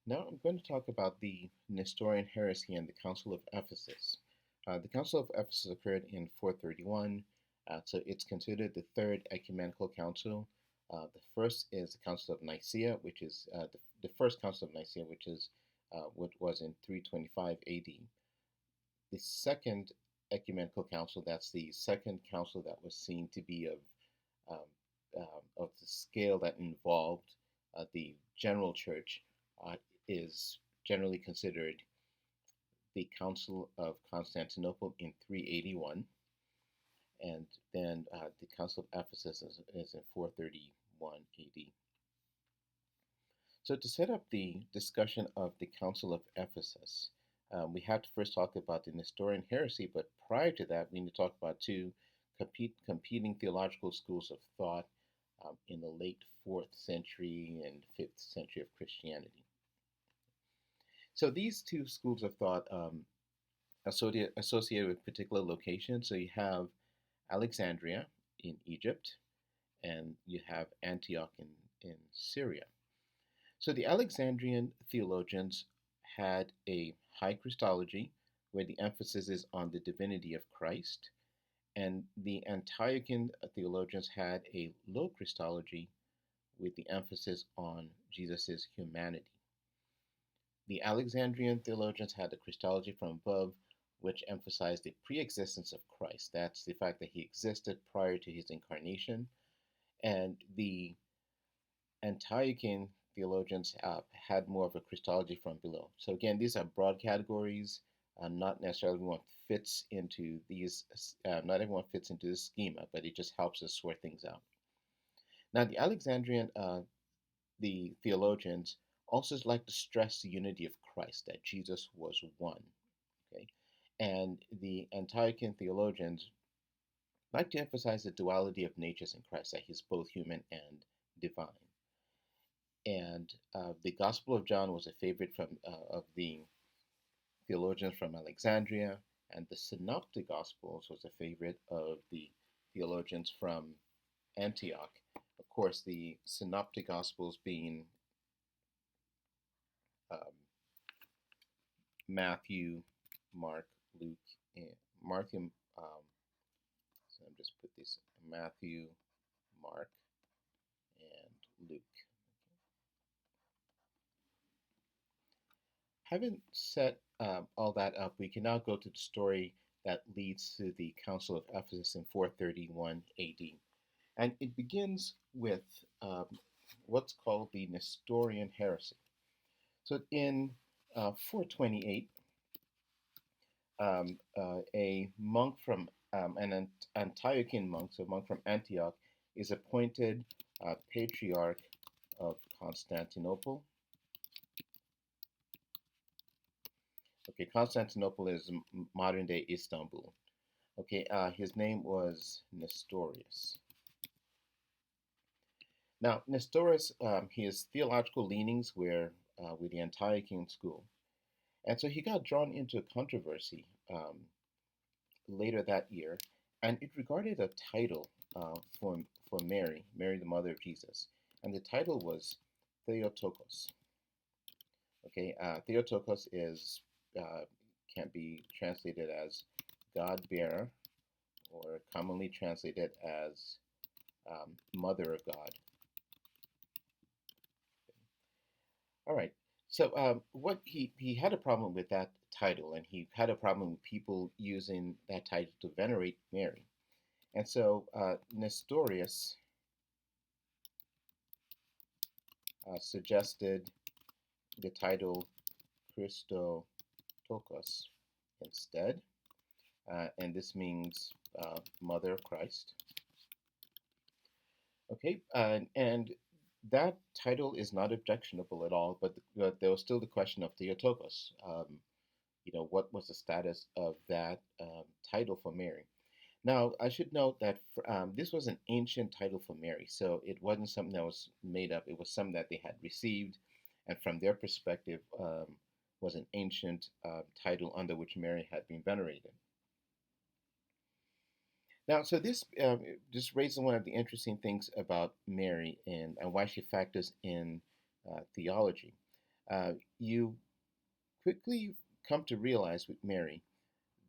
Now I'm going to talk about the Nestorian Heresy and the Council of Ephesus. The Council of Ephesus occurred in 431, so it's considered the third ecumenical council. The first is the Council of Nicaea, which is the first Council of Nicaea, which is what was in 325 AD. The second ecumenical council, that's the second council that was seen to be um, of the scale that involved the general church, uh, is generally considered the Council of Constantinople in 381, and then the Council of Ephesus is in 431 AD. So, to set up the discussion of the Council of Ephesus, we have to first talk about the Nestorian heresy, but prior to that, we need to talk about two competing theological schools of thought in the late 4th century and 5th century of Christianity. So, these two schools of thought associated with particular locations. So, you have Alexandria in Egypt, and you have Antioch in Syria. So the Alexandrian theologians had a high Christology where the emphasis is on the divinity of Christ, and the Antiochian theologians had a low Christology with the emphasis on Jesus' humanity. The Alexandrian theologians had a Christology from above, which emphasized the pre-existence of Christ. That's the fact that he existed prior to his incarnation. And the Antiochian theologians had more of a Christology from below. So again, these are broad categories. Not necessarily everyone fits into these. Not everyone fits into this schema, but it just helps us sort things out. Now, the Alexandrian, the theologians also like to stress the unity of Christ, that Jesus was one. Okay, and the Antiochian theologians like to emphasize the duality of natures in Christ, that he's both human and divine. And the Gospel of John was a favorite of the theologians from Alexandria, and the Synoptic Gospels was a favorite of the theologians from Antioch. Of course, the Synoptic Gospels being um, Matthew, Mark, Luke, and Matthew. So I'm just put this Matthew, Mark, and Luke. Having set all that up, we can now go to the story that leads to the Council of Ephesus in 431 AD. And it begins with what's called the Nestorian Heresy. So in 428, a monk from an Antiochian monk, so a monk from Antioch, is appointed patriarch of Constantinople. Okay, Constantinople is modern day Istanbul. Okay, his name was Nestorius. Now, Nestorius, his theological leanings were with the Antiochian school. And so he got drawn into a controversy later that year, and it regarded a title for Mary, Mary the mother of Jesus. And the title was Theotokos. Okay, Theotokos is can be translated as God bearer, or commonly translated as Mother of God. All right. So what he had a problem with that title, and he had a problem with people using that title to venerate Mary. And so Nestorius suggested the title Christotokos instead, and this means Mother of Christ. Okay, and that title is not objectionable at all, but there was still the question of Theotokos. What was the status of that title for Mary? Now, I should note that this was an ancient title for Mary, so it wasn't something that was made up. It was something that they had received, and from their perspective, was an ancient title under which Mary had been venerated. Now, so this just raises one of the interesting things about Mary and why she factors in theology. You quickly come to realize with Mary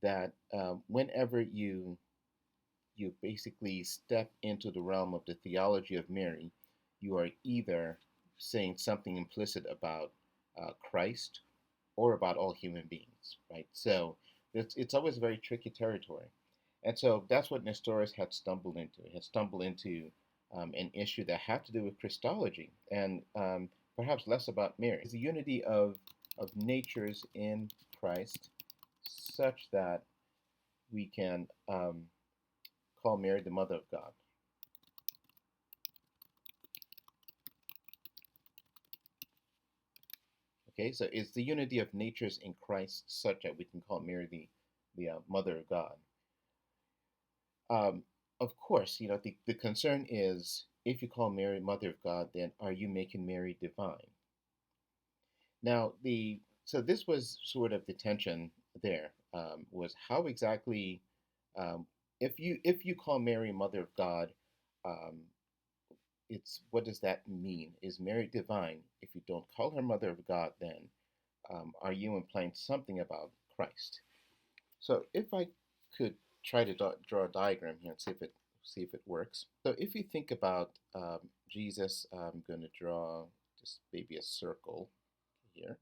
that whenever you basically step into the realm of the theology of Mary, you are either saying something implicit about Christ or about all human beings, right? So it's always very tricky territory. And so that's what Nestorius had stumbled into. He had stumbled into an issue that had to do with Christology and perhaps less about Mary. It's the unity of natures in Christ such that we can call Mary the Mother of God. Okay, so it's the unity of natures in Christ such that we can call Mary the Mother of God. Um, of course, the concern is if you call Mary Mother of God, then are you making Mary divine? Now, so this was sort of the tension there, was how exactly, um, if you call Mary Mother of God, um, it's what does that mean? Is Mary divine? If you don't call her Mother of God, then are you implying something about Christ? So if I could try to draw a diagram here and see if it works. So if you think about Jesus, I'm going to draw just maybe a circle here,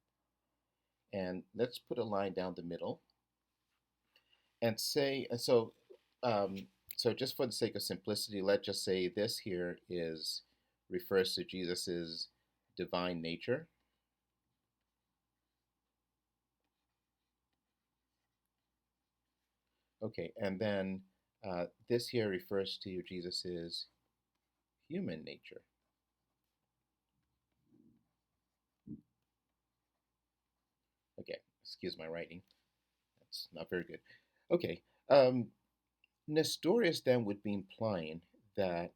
and let's put a line down the middle, and say, and so just for the sake of simplicity, let's just say this here is refers to Jesus's divine nature. Okay, and then this here refers to Jesus's human nature. Okay, excuse my writing. That's not very good. Okay, Nestorius then would be implying that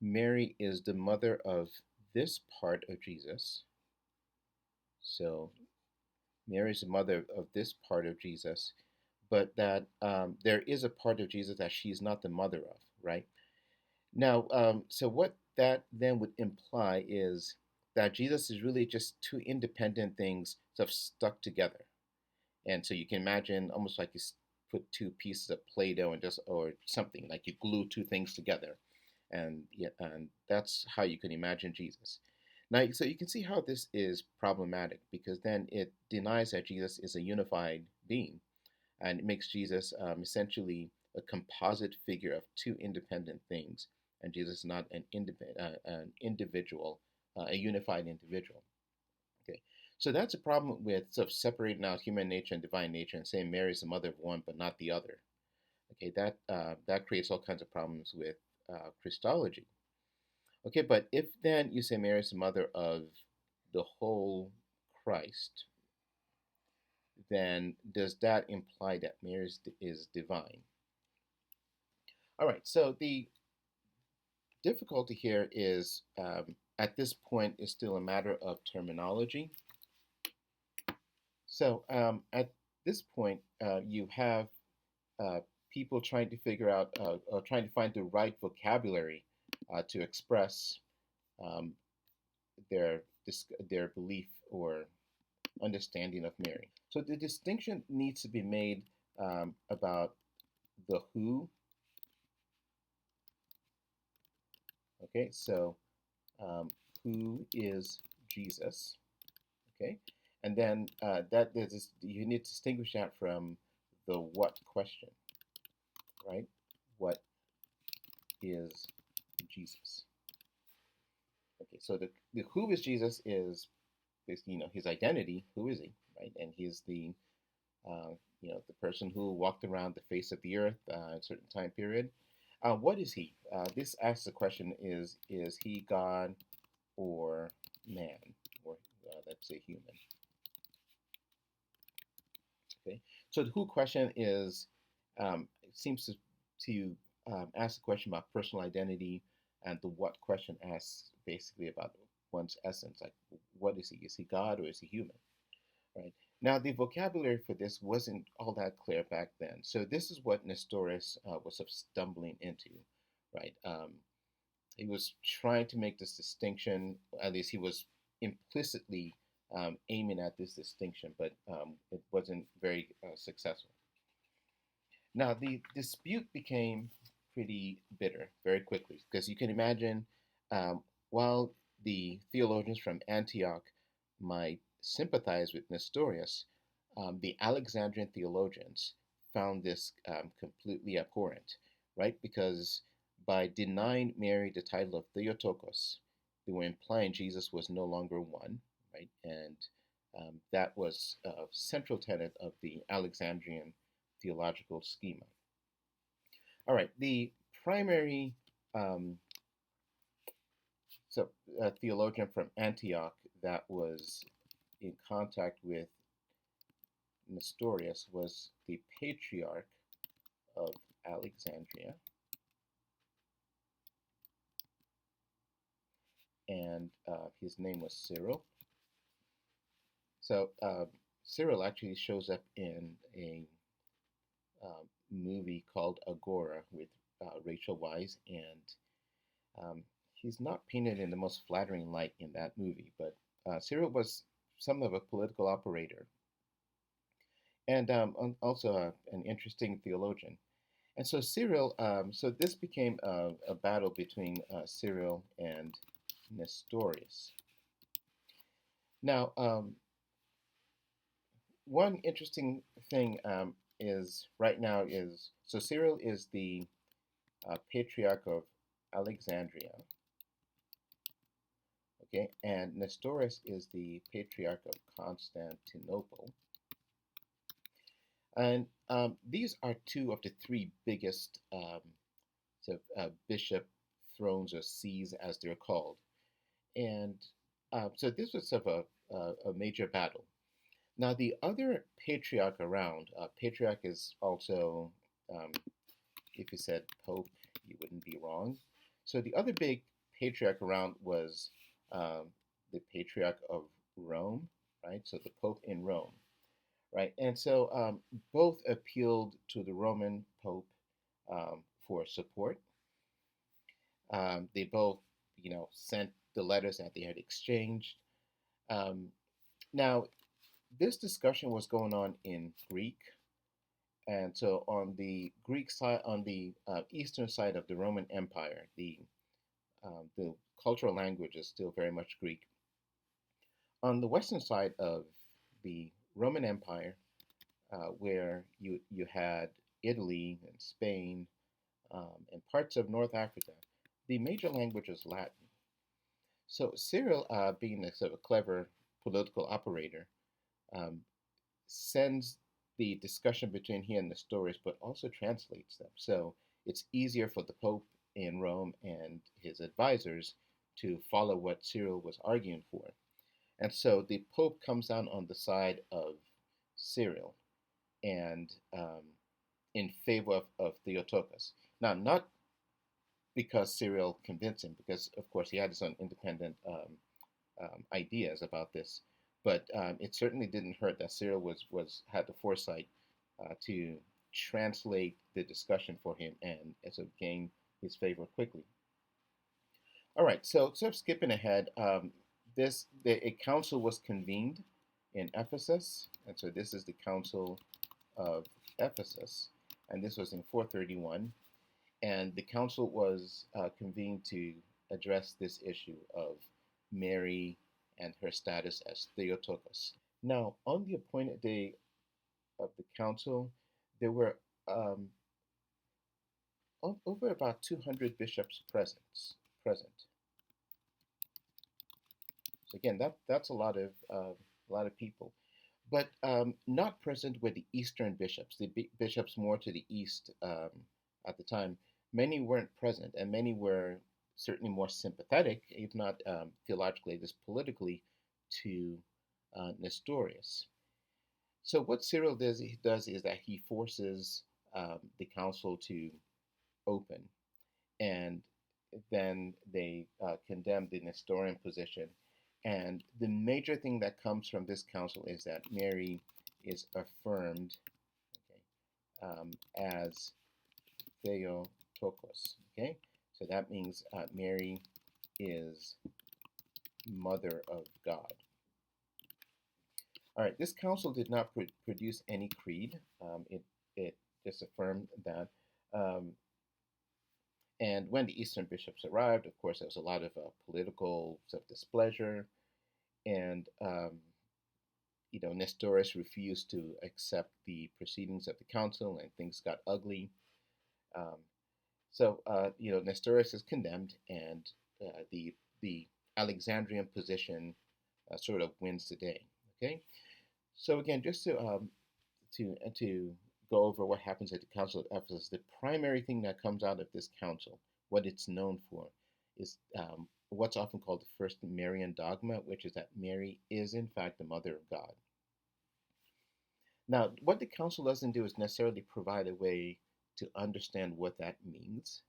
Mary is the mother of this part of Jesus. So Mary is the mother of this part of Jesus, but that there is a part of Jesus that she's not the mother of, right? Now, so what that then would imply is that Jesus is really just two independent things sort of stuck together. And so you can imagine almost like you put two pieces of Play-Doh and just or something like you glue two things together, and yeah, and that's how you can imagine Jesus. Now, so you can see how this is problematic because then it denies that Jesus is a unified being, and it makes Jesus essentially a composite figure of two independent things, and Jesus is not an individual, a unified individual. Okay, so that's a problem with sort of separating out human nature and divine nature and saying Mary is the mother of one but not the other. Okay, that creates all kinds of problems with Christology. Okay, but if then you say Mary is the mother of the whole Christ, then does that imply that Mary is divine? All right, so the difficulty here is at this point is still a matter of terminology. So at this point, you have uh, people trying to figure out, or trying to find the right vocabulary to express um, their their belief or understanding of Mary. So the distinction needs to be made about the who. Okay, so who is Jesus? Okay, and then you need to distinguish that from the what question, right? What is Jesus? Okay, so the who is Jesus is his identity. Who is he, right? And he's the uh, the person who walked around the face of the earth at a certain time period. What is he? This asks the question: is he God or man, or let's say human? Okay, so the who question is it seems to ask a question about personal identity, and the what question asks basically about one's essence, like what is he? Is he God or is he human? Right. Now, the vocabulary for this wasn't all that clear back then. So this is what Nestorius was sort of stumbling into, right? He was trying to make this distinction, at least he was implicitly aiming at this distinction, but it wasn't very successful. Now, the dispute became pretty bitter very quickly because you can imagine while the theologians from Antioch might sympathize with Nestorius, the Alexandrian theologians found this completely abhorrent, right? Because by denying Mary the title of Theotokos, they were implying Jesus was no longer one, right? And that was a central tenet of the Alexandrian theological schema. All right, the primary um, so theologian from Antioch that was in contact with Nestorius was the patriarch of Alexandria, and his name was Cyril. So Cyril actually shows up in a movie called Agora with Rachel Weisz, and he's not painted in the most flattering light in that movie. But Cyril was some of a political operator, and also an interesting theologian. And so Cyril, so this became a battle between Cyril and Nestorius. Now, one interesting thing is right now is so Cyril is the patriarch of Alexandria, okay, and Nestorius is the patriarch of Constantinople, and these are two of the three biggest bishop thrones or sees, as they're called, and so this was sort of a major battle. Now, the other patriarch around, patriarch is also, if you said pope, you wouldn't be wrong. So the other big patriarch around was the patriarch of Rome, right? So the pope in Rome, right? And so both appealed to the Roman pope for support. They both, sent the letters that they had exchanged. Um, Now, this discussion was going on in Greek, and so on the Greek side, on the eastern side of the Roman Empire, the cultural language is still very much Greek. On the western side of the Roman Empire, where you had Italy and Spain and parts of North Africa, the major language is Latin. So Cyril, being a sort of a clever political operator, um, sends the discussion between he and Nestorius, but also translates them. So it's easier for the Pope in Rome and his advisors to follow what Cyril was arguing for. And so the Pope comes down on the side of Cyril and in favor of Theotokos. Now, not because Cyril convinced him, because of course he had his own independent ideas about this. But it certainly didn't hurt that Cyril had the foresight to translate the discussion for him and sort of gain his favor quickly. All right, so sort of skipping ahead, a council was convened in Ephesus, and so this is the Council of Ephesus, and this was in 431, and the council was convened to address this issue of Mary and her status as Theotokos. Now, on the appointed day of the council, there were over about 200 bishops present. So again, that's a lot of people, but not present were the Eastern bishops, the bishops more to the east at the time. Many weren't present, and many were certainly more sympathetic, if not theologically, just politically, to Nestorius. So what Cyril does is that he forces the council to open, and then they condemn the Nestorian position. And the major thing that comes from this council is that Mary is affirmed, okay, as Theotokos. Okay, so that means Mary is Mother of God. All right, this council did not produce any creed. It just affirmed that. Um, and when the Eastern bishops arrived, of course, there was a lot of political displeasure, and Nestorius refused to accept the proceedings of the council, and things got ugly. Um, so Nestorius is condemned, and the Alexandrian position sort of wins the day. Okay, so again, just to go over what happens at the Council of Ephesus, the primary thing that comes out of this council, what it's known for, is what's often called the First Marian dogma, which is that Mary is in fact the Mother of God. Now, what the council doesn't do is necessarily provide a way to understand what that means.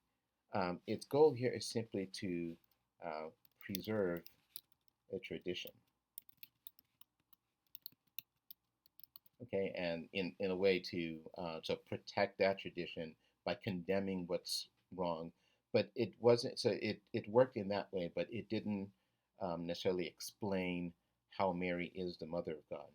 Its goal here is simply to uh, preserve a tradition, okay, and in a way to protect that tradition by condemning what's wrong. But it wasn't so it worked in that way, but it didn't necessarily explain how Mary is the Mother of God.